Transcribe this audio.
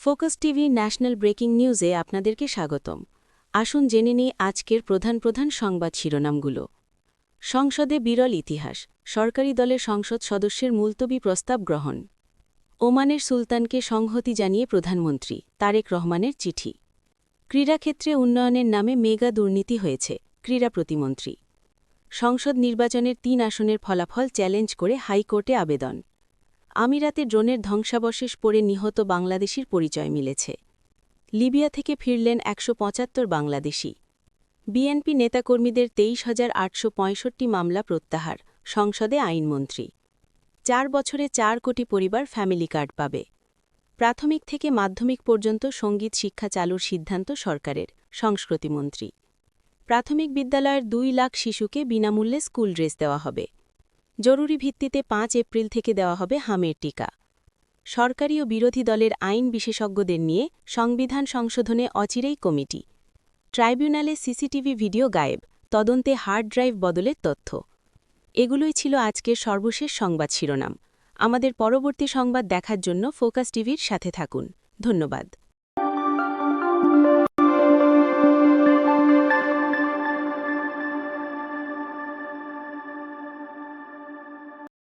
Focus TV national breaking নিউজে আপনাদেরকে স্বাগতম। আসুন জেনে নিই আজকের প্রধান সংবাদ শিরোনামগুলো। সংসদে বিরল ইতিহাস, সরকারি দলের সংসদ সদস্যের মুলতবি প্রস্তাব গ্রহণ। ওমানের সুলতানকে সংহতি জানিয়ে প্রধানমন্ত্রী তারেক রহমানের চিঠি। ক্রীড়াক্ষেত্রে উন্নয়নের নামে মেগা দুর্নীতি হয়েছে, ক্রীড়া প্রতিমন্ত্রী। সংসদ নির্বাচনের ৩ আসনের ফলাফল চ্যালেঞ্জ করে হাইকোর্টে আবেদন। আমিরাতে ড্রোনের ধ্বংসাবশেষ পড়ে নিহত বাংলাদেশির পরিচয় মিলেছে। লিবিয়া থেকে ফিরলেন ১৭৫ বাংলাদেশি। বিএনপি নেতাকর্মীদের ২৩,৮৬৫ মামলা প্রত্যাহার, সংসদে আইনমন্ত্রী। ৪ বছরে ৪ কোটি পরিবার ফ্যামিলি কার্ড পাবে। প্রাথমিক থেকে মাধ্যমিক পর্যন্ত সঙ্গীত শিক্ষা চালুর সিদ্ধান্ত সরকারের, সংস্কৃতিমন্ত্রী। প্রাথমিক বিদ্যালয়ের ২ লাখ শিশুকে বিনামূল্যে স্কুল ড্রেস দেওয়া হবে। জরুরি ভিত্তিতে ৫ এপ্রিল থেকে দেওয়া হবে হামের টিকা। সরকারি ও বিরোধী দলের আইন বিশেষজ্ঞদের নিয়ে সংবিধান সংশোধনে অচিরেই কমিটি। ট্রাইব্যুনালে সিসিটিভি ভিডিও গায়েব, তদন্তে হার্ড ড্রাইভ বদলের তথ্য। এগুলোই ছিল আজকের সর্বশেষ সংবাদ শিরোনাম। আমাদের পরবর্তী সংবাদ দেখার জন্য ফোকাস টিভির সাথে থাকুন। ধন্যবাদ।